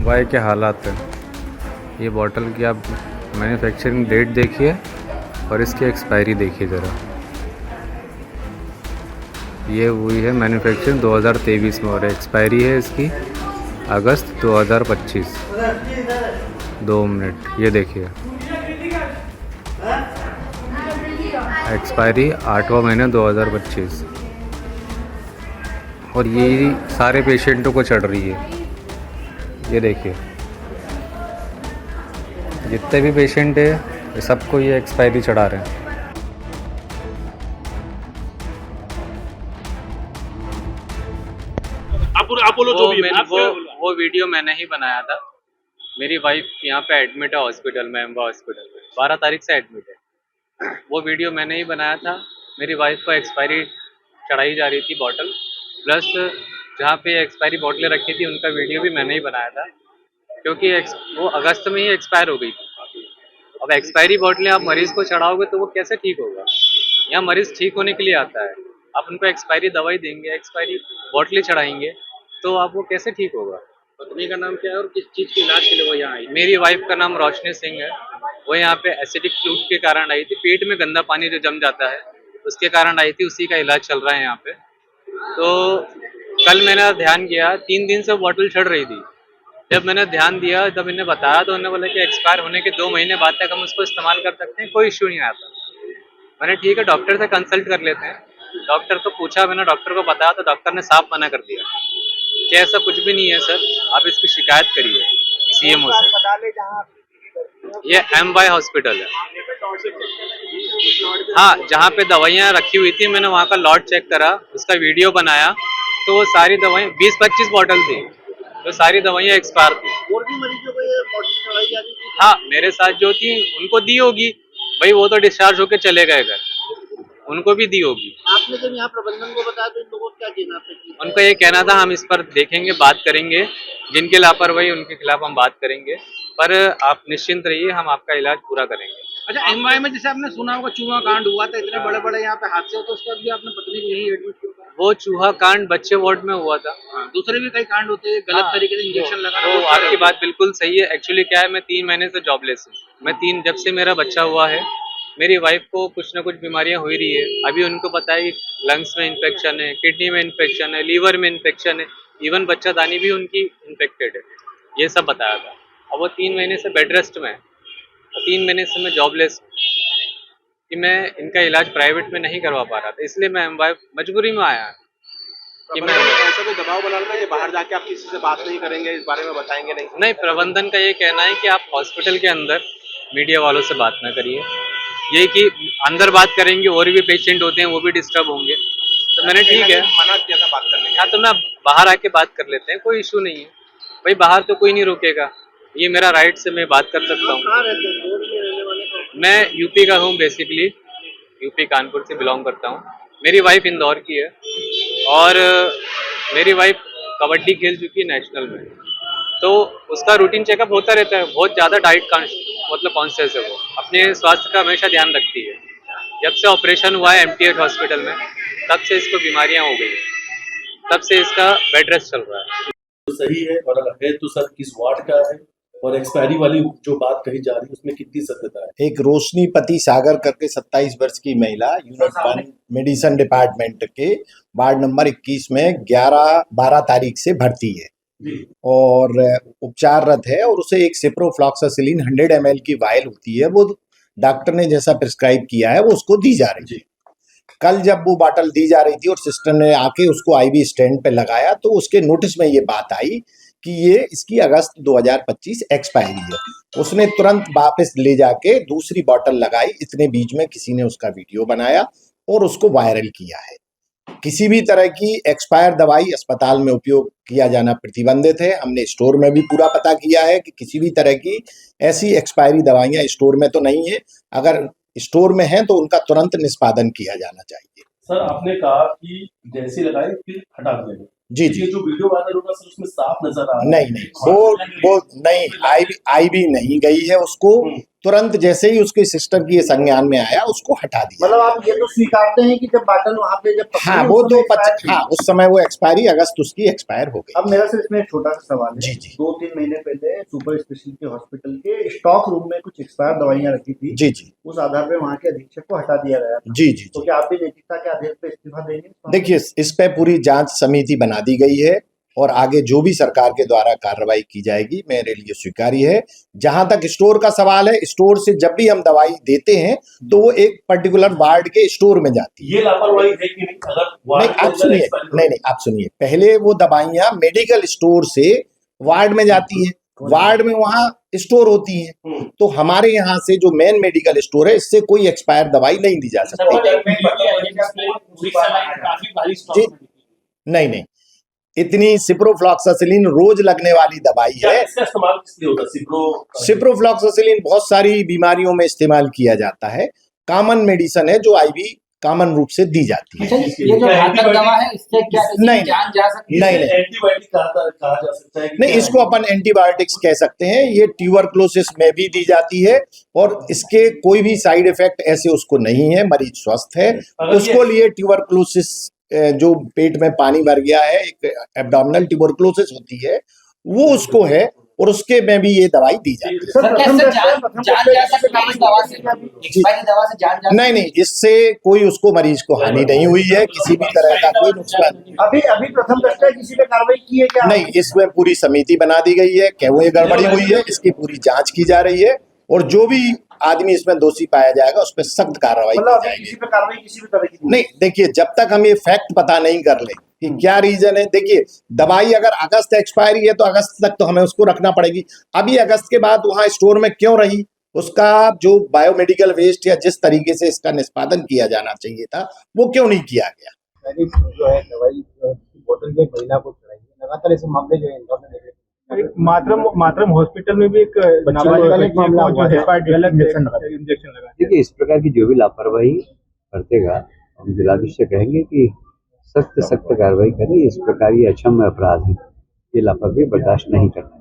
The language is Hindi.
वाई के हालात हैं। ये बॉटल की आप मैन्युफैक्चरिंग डेट देखिए और इसकी एक्सपायरी देखिए ज़रा। ये हुई है मैन्युफैक्चरिंग 2023 में और एक्सपायरी है इसकी अगस्त 2025। 2 मिनट, ये देखिए एक्सपायरी 8वां महीना 2025 और ये सारे पेशेंटों को चढ़ रही है। ये देखिए जितने भी पेशेंट है ये सबको ये एक्सपायरी चढ़ा रहे हैं। अपोलो जो भी है, वो वीडियो मैंने ही बनाया था। मेरी वाइफ यहाँ पे एडमिट है हॉस्पिटल में, एम्बा हॉस्पिटल में 12 तारीख से एडमिट है। वो वीडियो मैंने ही बनाया था। मेरी वाइफ को एक्सपायरी चढ़ाई जा रही थी बॉटल, प्लस जहाँ पे एक्सपायरी बॉटलें रखी थी उनका वीडियो भी मैंने ही बनाया था, क्योंकि वो अगस्त में ही एक्सपायर हो गई थी। अब एक्सपायरी बॉटलें आप मरीज़ को चढ़ाओगे तो वो कैसे ठीक होगा? यहाँ मरीज़ ठीक होने के लिए आता है, आप उनको एक्सपायरी दवाई देंगे, एक्सपायरी बॉटलें चढ़ाएंगे तो आप वो कैसे ठीक होगा? पत्नी का नाम क्या है और किस चीज़ के इलाज के लिए वो यहाँ आई? मेरी वाइफ का नाम रोशनी सिंह है। वो यहाँ पे एसिडिक फ्लूट के कारण आई थी, पेट में गंदा पानी जो जम जाता है उसके कारण आई थी, उसी का इलाज चल रहा है यहाँ पे। तो कल मैंने ध्यान किया, 3 दिन से बॉटल चढ़ रही थी। जब मैंने ध्यान दिया तब इन्हें बताया तो उन्होंने बोला कि एक्सपायर होने के 2 महीने बाद तक हम उसको इस्तेमाल कर सकते हैं, कोई इश्यू नहीं आता। मैंने ठीक है डॉक्टर से कंसल्ट कर लेते हैं। डॉक्टर को पूछा, मैंने डॉक्टर को बताया तो डॉक्टर ने साफ मना कर दिया कि ऐसा कुछ भी नहीं है सर, आप इसकी शिकायत करिए सीएमओ से। ये एमवाई हॉस्पिटल है। हाँ, जहाँ पे दवाइयाँ रखी हुई थी मैंने वहाँ का लॉट चेक करा, उसका वीडियो बनाया तो वो सारी दवाएं 20-25 बॉटल थी, तो सारी दवाइयाँ एक्सपायर थी। और भी मरीजों को ये बॉटल चढ़ाई जा रही थी? हाँ, मेरे साथ जो थी उनको दी होगी भाई, वो तो डिस्चार्ज होके चले गए घर, उनको भी दी होगी। आपने जब यहाँ प्रबंधन को बताया तो इन लोगों को क्या कहना था? उनका ये कहना था हम इस पर देखेंगे, बात करेंगे, जिनके लापरवाही उनके खिलाफ हम बात करेंगे, पर आप निश्चिंत रहिए, हम आपका इलाज पूरा करेंगे। अच्छा, एमवाई में जैसे आपने सुना होगा चूहा कांड हुआ था, इतने बड़े बड़े यहाँ पे हादसे होते, उसके बाद भी आपने पत्नी को यही एडमिट किया? वो चूहा कांड बच्चे वार्ड में हुआ था। दूसरे भी कई कांड होते हैं, गलत तरीके से इंजेक्शन लगाना। तो आपकी बात बिल्कुल सही है। एक्चुअली क्या है, मैं 3 महीने से जॉबलेस हूँ। मैं जब से मेरा बच्चा हुआ है, मेरी वाइफ को कुछ ना कुछ बीमारियां हो ही रही है। अभी उनको पता है कि लंग्स में इन्फेक्शन है, किडनी में इन्फेक्शन है, लीवर में इन्फेक्शन है, इवन बच्चादानी भी उनकी इन्फेक्टेड है, ये सब बताया था। अब वो 3 महीने से बेड रेस्ट में है, 3 महीने से मैं जॉबलेस हूँ कि मैं इनका इलाज प्राइवेट में नहीं करवा पा रहा था, इसलिए मैं मजबूरी में आया कि मैं ऐसा कोई दबाव बना रहा है, बाहर जाके आप किसी से बात नहीं करेंगे, इस बारे में बताएंगे नहीं? प्रबंधन का ये कहना है कि आप हॉस्पिटल के अंदर मीडिया वालों से बात ना करिए, ये कि अंदर बात करेंगे और भी पेशेंट होते हैं, वो भी डिस्टर्ब होंगे। तो मैंने ठीक है मना किया था बात करने। हाँ, तो मैं बाहर आके बात कर लेते हैं, कोई इशू नहीं है भाई, बाहर तो कोई नहीं रोकेगा, ये मेरा राइट से मैं बात कर सकता हूँ। कहाँ रहते हैं? मैं यूपी का हूँ, बेसिकली यूपी कानपुर से बिलोंग करता हूँ। मेरी वाइफ इंदौर की है और मेरी वाइफ कबड्डी खेल चुकी है नेशनल में, तो उसका रूटीन चेकअप होता रहता है। बहुत ज़्यादा डाइट मतलब कॉन्शियस है, वो अपने स्वास्थ्य का हमेशा ध्यान रखती है। जब से ऑपरेशन हुआ है एमटीएच हॉस्पिटल में, तब से इसको बीमारियां हो गई हैं, तब से इसका बेड रेस्ट चल रहा है। तो सही है, और है तो सर किस वार्ड का है, और एक्सपायरी वाली जो बात कही जा रही है उसमें कितनी सत्यता है? एक रोशनीपति सागर करके 27 वर्ष की महिला यूनिट 1 मेडिसिन डिपार्टमेंट के वार्ड नंबर 21 में 12 तारीख से भर्ती है और उपचाररत है, और उसे एक सिप्रोफ्लॉक्सासिलिन 100 ml की वायल होती है, वो डॉक्टर ने जैसा प्रिस्क्राइब किया है वो उसको दी जा रही है। कल जब वो बॉटल दी जा रही थी और सिस्टर ने आके उसको आईवी स्टैंड पे लगाया, तो उसके नोटिस में ये बात आई कि ये इसकी अगस्त 2025 एक्सपायरी है। उसने तुरंत वापस ले जाके दूसरी बॉटल लगाई। इतने बीच में किसी ने उसका वीडियो बनाया और उसको वायरल किया है। किसी भी तरह की एक्सपायर दवाई अस्पताल में उपयोग किया जाना प्रतिबंधित है। हमने स्टोर में भी पूरा पता किया है कि किसी भी तरह की ऐसी एक्सपायरी दवाइयां स्टोर में तो नहीं है। अगर स्टोर में है तो उनका तुरंत निष्पादन किया जाना चाहिए। सर आपने कहा कि जैसी लगाई फिर हटा देंगे। जी जी, जो वीडियो वायरल होगा सर उसमें साफ नजर आ रहा है। नहीं वो नहीं, आईवी नहीं गई है उसको, तुरंत जैसे ही उसके सिस्टर की ये संज्ञान में आया उसको हटा दिया। मतलब आप ये तो स्वीकारते हैं कि जब बाटल वहाँ पे जब पकड़ी, हाँ उस वो समय तो expired थी। हाँ उस समय वो एक्सपायरी अगस्त उसकी एक्सपायर हो गई। अब मेरा सिर्फ इसमें एक छोटा सा सवाल है। जी, जी। 2-3 महीने पहले सुपर स्पेशलिटी हॉस्पिटल के स्टॉक रूम में कुछ एक्सपायर दवाइयां रखी थी। जी जी उस आधार पे वहाँ के अधीक्षक को हटा दिया गया था। जी जी तो जी। क्या आप भी नैतिकता के आधार पे इस्तीफा देंगे? देखिए इस पे पूरी जांच समिति बना दी गई है और आगे जो भी सरकार के द्वारा कार्रवाई की जाएगी मेरे लिए स्वीकार्य है। जहां तक स्टोर का सवाल है, स्टोर से जब भी हम दवाई देते हैं तो वो एक पर्टिकुलर वार्ड के स्टोर में जाती है। ये लापरवाही है कि नहीं? अगर वार्ड नहीं के आप अंदर सुनिए, expiry नहीं आप सुनिए, पहले वो दवाइयां मेडिकल स्टोर से वार्ड में जाती है, वार्ड में वहां स्टोर होती है। हम्म। तो हमारे यहाँ से जो मेन मेडिकल स्टोर है इससे कोई एक्सपायर दवाई नहीं दी जा सकती। जी नहीं नहीं, इतनी सिप्रोफ्लॉक्सासिलिन रोज लगने वाली दवाई क्या है। इसका इस्तेमाल किस लिए होता है? सिप्रोफ्लॉक्सासिलिन बहुत सारी बीमारियों में इस्तेमाल किया जाता है, कॉमन मेडिसिन है जो आईवी कॉमन रूप से दी जाती है। अच्छा, ये जो घातक दवा है इससे क्या किसी नहीं, की जान जा सकती है? नहीं नहीं एंटीबायोटिक कहा जा सकता है कि नहीं, क्या इसको है? अपन एंटीबायोटिक्स कह सकते हैं। ये ट्यूबरक्लोसिस में भी दी जाती है और इसके कोई भी साइड इफेक्ट ऐसे उसको नहीं है, मरीज स्वस्थ है। अगर उसको लिए ट्यूबरक्लोसिस जो पेट में पानी भर गया है, एक एब्डोमिनल ट्यूबरक्लोसिस होती है, वो उसको है और उसके में भी ये दवाई दी जाती है। सर, सर, प्रथम कैसे दृष्टया- जान प्रथम जा दृष्टया सकती है इस दवा से? एक्सपायरी दवा से जान जा नहीं नहीं, इससे कोई उसको मरीज को हानि नहीं हुई है, किसी भी तरह का कोई नुकसान नहीं। अभी प्रथम दृष्टया किसी पे कार्रवाई की है क्या? नहीं, इसमें पूरी समिति बना दी गई है, क्या वो ये गड़बड़ी हुई है, इसकी पूरी जांच की जा रही है और जो भी आदमी इसमें दोषी पाया जाएगा उस पर सख्त कार्रवाई मतलब की अभी जाएगी। किसी पे कार्रवाई किसी भी तरह की नहीं देखिए, जब तक हम ये फैक्ट पता नहीं कर ले कि क्या रीजन है, देखिए दवाई अगर अगस्त एक्सपायरी है तो अगस्त तक तो हमें उसको रखना पड़ेगी। अभी अगस्त के बाद वहां स्टोर में क्यों रही, उसका जो बायोमेडिकल वेस्ट या जिस तरीके से इसका निष्पादन किया जाना चाहिए था वो क्यों नहीं किया गया। जो है दवाई बोतल में महिला को चढ़ाई है, लगातार ऐसे मामले जो है इंदौर में देखे। मातरम हॉस्पिटल में भी एक नाबालिग बच्चे को जो है गलत इंजेक्शन लगा। देखिए इस प्रकार की जो भी लापरवाही बरतेगा हम जिलाधीश से कहेंगे कि सख्त कार्रवाई करें। इस प्रकार ये अक्षम्य अपराध है, ये लापरवाही बर्दाश्त नहीं करते।